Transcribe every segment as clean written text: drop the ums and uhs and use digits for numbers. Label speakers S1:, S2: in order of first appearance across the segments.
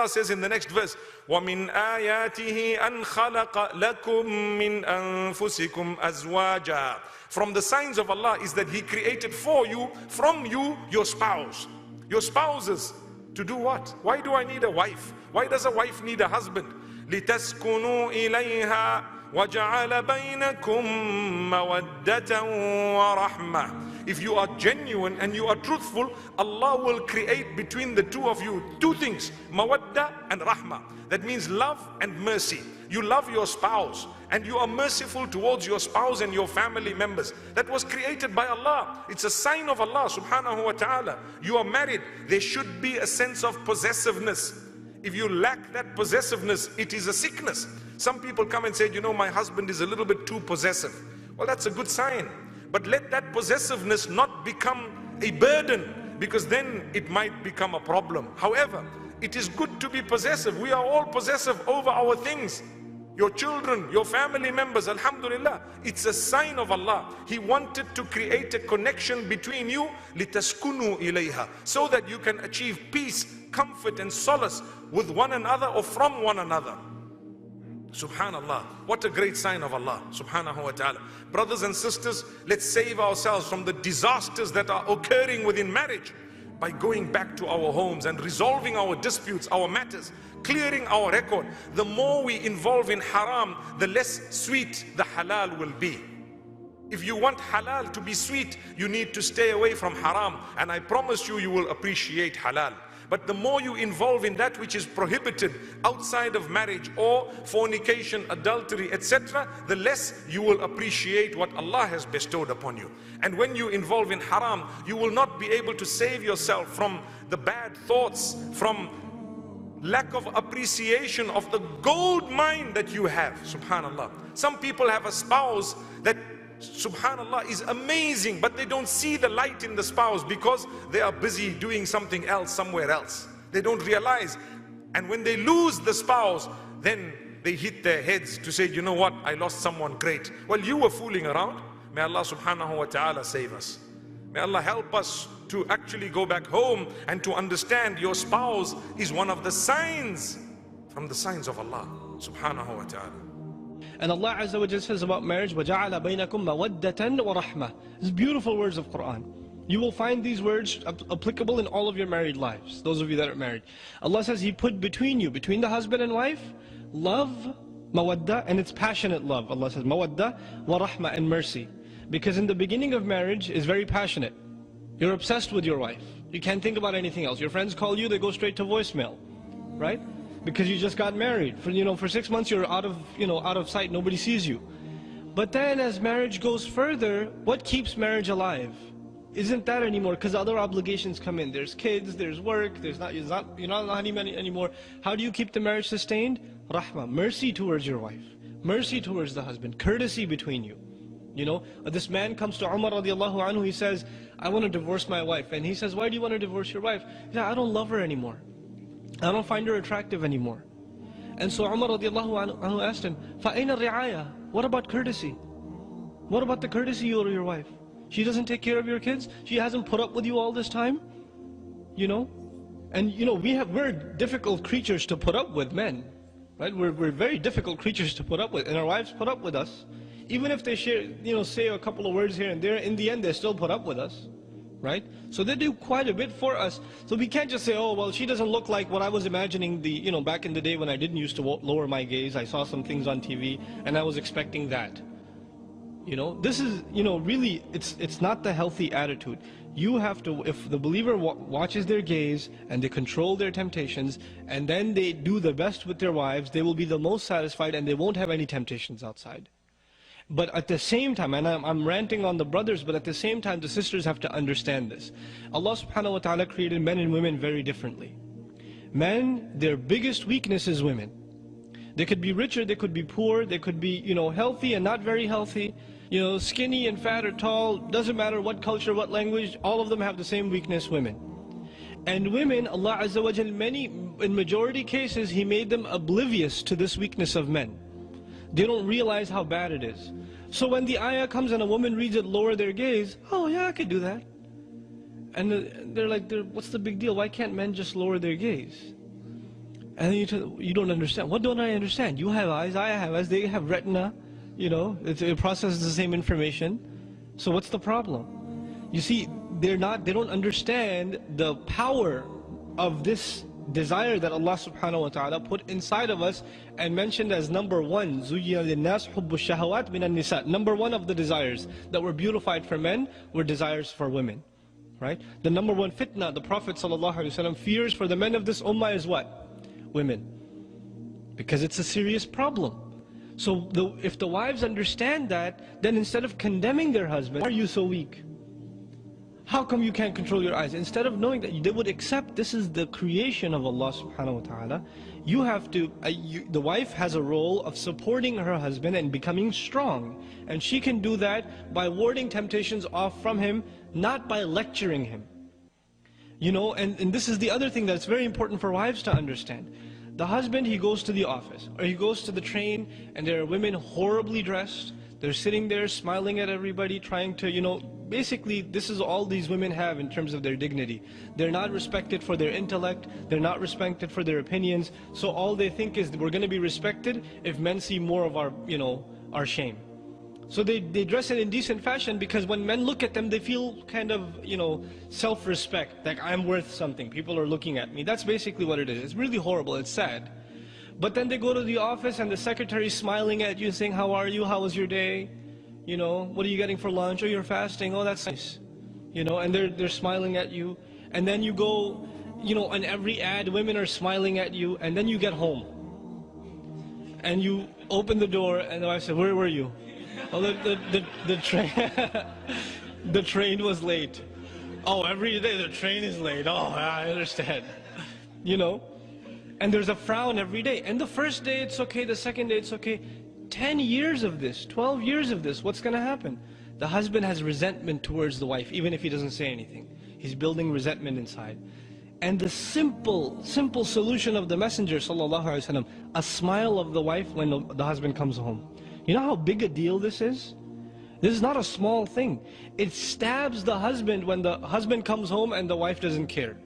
S1: Allah says in the next verse, وَمِنْ آيَاتِهِ أَنْ خَلَقَ لَكُم مِّنْ أَنفُسِكُمْ أَزْوَاجًا. From the signs of Allah is that He created for you, from you, your spouse. Your spouses. To do what? Why do I need a wife? Why does a wife need a husband? لِتَسْكُنُوا إِلَيْهَا وَجَعَلَ بَيْنَكُمْ مَوَدَّةً وَرَحْمَةً. If you are genuine and you are truthful, Allah will create between the two of you two things, mawadda and rahmah. That means love and mercy. You love your spouse and you are merciful towards your spouse and your family members. That was created by Allah. It's a sign of Allah subhanahu wa ta'ala. You are married, there should be a sense of possessiveness. If you lack that possessiveness, it is a sickness. Some people come and say, you know, my husband is a little bit too possessive. Well, that's a good sign. But let that possessiveness not become a burden, because then it might become a problem. However, it is good to be possessive. We are all possessive over our things. Your children, your family members, alhamdulillah. It's a sign of Allah. He wanted to create a connection between you, لِتَسْكُنُوا إِلَيْهَا, so that you can achieve peace, comfort and solace with one another or from one another. Subhanallah, what a great sign of Allah subhanahu wa ta'ala. Brothers and sisters, let's save ourselves from the disasters that are occurring within marriage by going back to our homes and resolving our disputes, our matters, clearing our record. The more we involve in haram, the less sweet the halal will be. If you want halal to be sweet, you need to stay away from haram, and I promise you, you will appreciate halal. But the more you involve in that which is prohibited outside of marriage, or fornication, adultery, etc., the less you will appreciate what Allah has bestowed upon you. And when you involve in haram, you will not be able to save yourself from the bad thoughts, from lack of appreciation of the gold mine that you have. Subhanallah. Some people have a spouse that, subhanallah, is amazing, but they don't see the light in the spouse because they are busy doing something else somewhere else. They don't realize. And when they lose the spouse, then they hit their heads to say, you know what, I lost someone great. Well, you were fooling around. May Allah subhanahu wa ta'ala save us. May Allah help us to actually go back home and to understand your spouse is one of the signs from the signs of Allah subhanahu wa ta'ala.
S2: And Allah Azza wa Jalla says about marriage, وَجَعَلَ بَيْنَكُمْ مَوَدَّةً وَرَحْمَةً. These beautiful words of Quran. You will find these words applicable in all of your married lives, those of you that are married. Allah says He put between you, between the husband and wife, love, mawadda, and it's passionate love. Allah says mawadda wa rahma, and mercy. Because in the beginning of marriage is very passionate. You're obsessed with your wife. You can't think about anything else. Your friends call you, they go straight to voicemail, right? Because you just got married. For 6 months you're out of sight, nobody sees you. But then as marriage goes further, what keeps marriage alive? Isn't that anymore, because other obligations come in. There's kids, there's work, you're not honeymoon anymore. How do you keep the marriage sustained? Rahmah, mercy towards your wife, mercy towards the husband, courtesy between you. This man comes to Umar radiallahu anhu, he says, I want to divorce my wife. And he says, why do you want to divorce your wife? He said, I don't love her anymore. I don't find her attractive anymore. And so Umar radiallahu anhu asked him, فَأَيْنَ الرِّعَايَةِ? What about courtesy? What about the courtesy you owe to your wife? She doesn't take care of your kids? She hasn't put up with you all this time? And we're difficult creatures to put up with, men. Right? We're very difficult creatures to put up with. And our wives put up with us. Even if they say a couple of words here and there, in the end they still put up with us. Right? So they do quite a bit for us. So we can't just say, oh, well, she doesn't look like what I was imagining back in the day when I didn't used to lower my gaze. I saw some things on TV and I was expecting that. This is, really, it's not the healthy attitude. You have to, if the believer watches their gaze and they control their temptations and then they do the best with their wives, they will be the most satisfied and they won't have any temptations outside. But at the same time, and I'm ranting on the brothers, but at the same time the sisters have to understand this. Allah subhanahu wa ta'ala created men and women very differently. Men, their biggest weakness is women. They could be richer, they could be poor, they could be healthy and not very healthy, skinny and fat or tall, doesn't matter what culture, what language, all of them have the same weakness, women. And women, Allah Azza wa Jal, in majority cases, He made them oblivious to this weakness of men. They don't realize how bad it is. So when the ayah comes and a woman reads it, lower their gaze, oh yeah, I could do that. And they're like, what's the big deal? Why can't men just lower their gaze? And then you don't understand. What don't I understand? You have eyes, I have eyes, they have retina. You know, it processes the same information. So what's the problem? You see, they don't understand the power of this desire that Allah subhanahu wa ta'ala put inside of us and mentioned as number one, زُيِّنَ لِلنَّاسِ حُبُّ الشَّهَوَاتِ مِنَ النِّسَاءِ. Number one of the desires that were beautified for men were desires for women. Right? The number one fitna the Prophet ﷺ fears for the men of this ummah is what? Women. Because it's a serious problem. So if the wives understand that, then instead of condemning their husband, why are you so weak? How come you can't control your eyes? Instead of knowing that they would accept this is the creation of Allah subhanahu wa ta'ala, you have to, the wife has a role of supporting her husband and becoming strong. And she can do that by warding temptations off from him, not by lecturing him. You know, and this is the other thing that's very important for wives to understand. The husband, he goes to the office, or he goes to the train, and there are women horribly dressed. They're sitting there smiling at everybody, trying to, you know, basically this is all these women have in terms of their dignity. They're not respected for their intellect, they're not respected for their opinions, so all they think is we're going to be respected if men see more of our, you know, our shame. So they dress in indecent fashion because when men look at them, they feel kind of, you know, self-respect, like I'm worth something, people are looking at me. That's basically what it is. It's really horrible, it's sad. But then they go to the office and the secretary's smiling at you saying, how are you, how was your day? You know, what are you getting for lunch? Oh, you're fasting, oh that's nice. You know, and they're smiling at you. And then you go, you know, on every ad, women are smiling at you, and then you get home. And you open the door and the wife said, where were you? Oh, the train, the train was late. Oh, every day the train is late. Oh, I understand. You know, and there's a frown every day. And the first day it's okay, the second day it's okay. 10 years of this, 12 years of this, what's going to happen? The husband has resentment towards the wife, even if he doesn't say anything. He's building resentment inside. And the simple solution of the Messenger ﷺ, a smile of the wife when the husband comes home. You know how big a deal this is? This is not a small thing. It stabs the husband when the husband comes home and the wife doesn't care.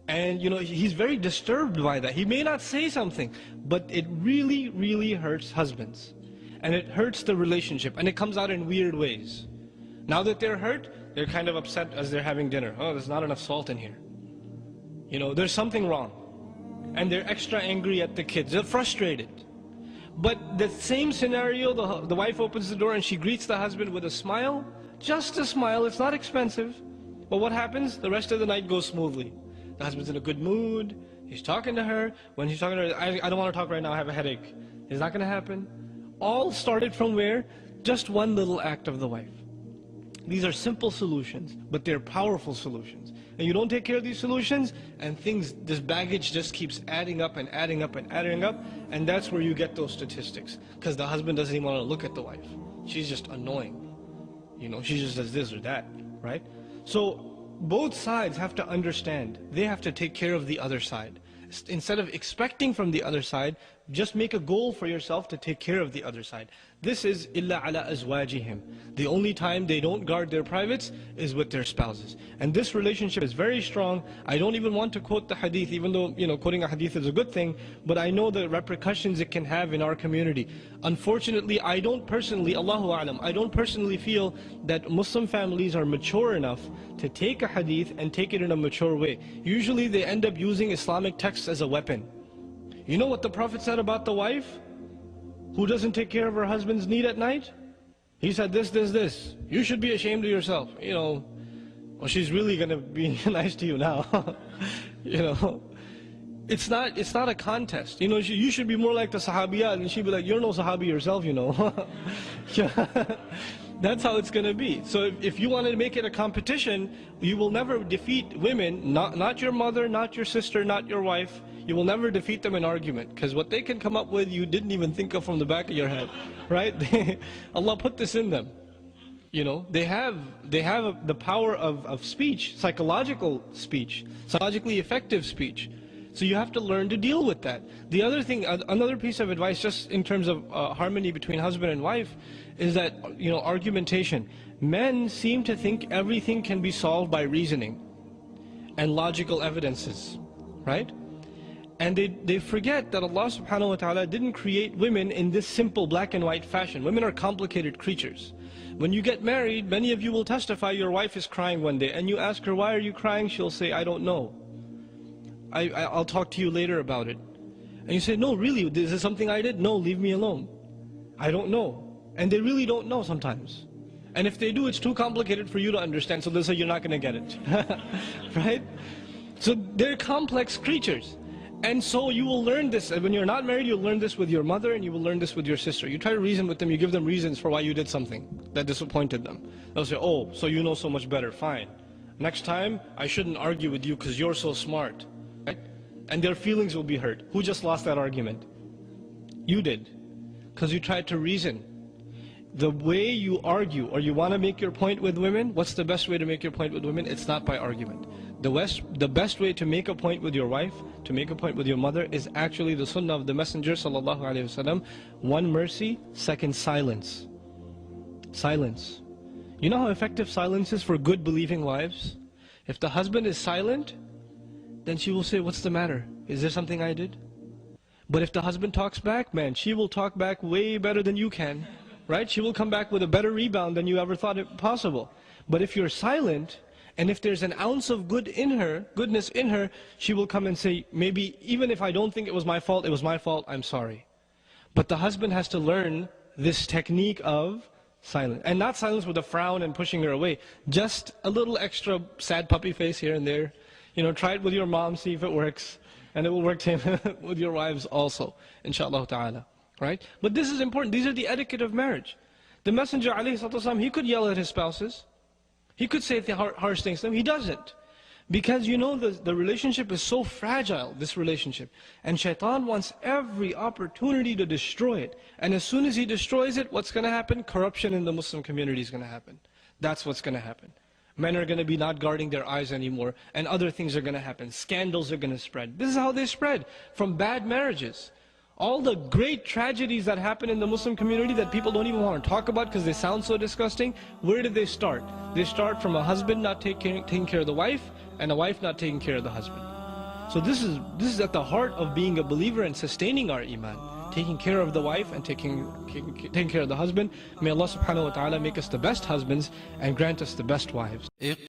S2: And you know, he's very disturbed by that. He may not say something, but it really, really hurts husbands. And it hurts the relationship, and it comes out in weird ways. Now that they're hurt, they're kind of upset as they're having dinner. Oh, there's not enough salt in here. You know, there's something wrong. And they're extra angry at the kids. They're frustrated. But the same scenario, the wife opens the door and she greets the husband with a smile. Just a smile, it's not expensive. But what happens? The rest of the night goes smoothly. The husband's in a good mood, he's talking to her. When he's talking to her, I don't want to talk right now, I have a headache. It's not going to happen. All started from where? Just one little act of the wife. These are simple solutions, but they're powerful solutions. And you don't take care of these solutions, and this baggage just keeps adding up and adding up and adding up, and that's where you get those statistics. Because the husband doesn't even want to look at the wife. She's just annoying. You know, she just does this or that, right? So both sides have to understand, they have to take care of the other side. Instead of expecting from the other side, just make a goal for yourself to take care of the other side. This is إِلَّا عَلَىٰ أَزْوَاجِهِمْ. The only time they don't guard their privates is with their spouses. And this relationship is very strong. I don't even want to quote the hadith, even though, you know, quoting a hadith is a good thing, but I know the repercussions it can have in our community. Unfortunately, I don't personally, Allahu A'lam, I don't personally feel that Muslim families are mature enough to take a hadith and take it in a mature way. Usually they end up using Islamic texts as a weapon. You know what the Prophet said about the wife who doesn't take care of her husband's need at night? He said this. You should be ashamed of yourself. You know, well, she's really going to be nice to you now. You know, it's not a contest. You know, you should be more like the Sahabiyat, and she'd be like, you're no Sahabi yourself, you know. That's how it's going to be. So if you want to make it a competition, you will never defeat women, not your mother, not your sister, not your wife. You will never defeat them in argument, because what they can come up with you didn't even think of from the back of your head, right? Allah put this in them. You know, they have the power of speech, psychological speech, psychologically effective speech. So you have to learn to deal with that. The other thing, another piece of advice, just in terms of harmony between husband and wife, is that, you know, argumentation. Men seem to think everything can be solved by reasoning and logical evidences, right? And they forget that Allah subhanahu wa ta'ala didn't create women in this simple black and white fashion. Women are complicated creatures. When you get married, many of you will testify your wife is crying one day, and you ask her, why are you crying? She'll say, I don't know. I'll talk to you later about it. And you say, no, really, is this something I did? No, leave me alone. I don't know. And they really don't know sometimes. And if they do, it's too complicated for you to understand, so they'll say you're not going to get it. Right? So they're complex creatures. And so you will learn this, when you're not married, you'll learn this with your mother, and you will learn this with your sister. You try to reason with them, you give them reasons for why you did something that disappointed them. They'll say, oh, so you know so much better, fine. Next time, I shouldn't argue with you because you're so smart. Right? And their feelings will be hurt. Who just lost that argument? You did. Because you tried to reason. The way you argue, or you want to make your point with women, what's the best way to make your point with women? It's not by argument. The best way to make a point with your wife, to make a point with your mother, is actually the sunnah of the Messenger sallallahu alaihi wasallam. One, mercy. Second, silence. Silence. You know how effective silence is for good believing wives? If the husband is silent, then she will say, what's the matter? Is there something I did? But if the husband talks back, man, she will talk back way better than you can. Right? She will come back with a better rebound than you ever thought it possible. But if you're silent, and if there's an ounce of goodness in her, she will come and say, maybe even if I don't think it was my fault, I'm sorry. But the husband has to learn this technique of silence. And not silence with a frown and pushing her away. Just a little extra sad puppy face here and there. You know, try it with your mom, see if it works. And it will work with your wives also, inshaAllah ta'ala. Right? But this is important. These are the etiquette of marriage. The Messenger ﷺ, he could yell at his spouses. He could say harsh things to them. He doesn't. Because you know the relationship is so fragile, this relationship. And shaitan wants every opportunity to destroy it. And as soon as he destroys it, what's going to happen? Corruption in the Muslim community is going to happen. That's what's going to happen. Men are going to be not guarding their eyes anymore. And other things are going to happen. Scandals are going to spread. This is how they spread. From bad marriages. All the great tragedies that happen in the Muslim community that people don't even want to talk about because they sound so disgusting, where did they start? They start from a husband not taking care of the wife, and a wife not taking care of the husband. So this is at the heart of being a believer and sustaining our iman. Taking care of the wife and taking care of the husband. May Allah subhanahu wa ta'ala make us the best husbands and grant us the best wives.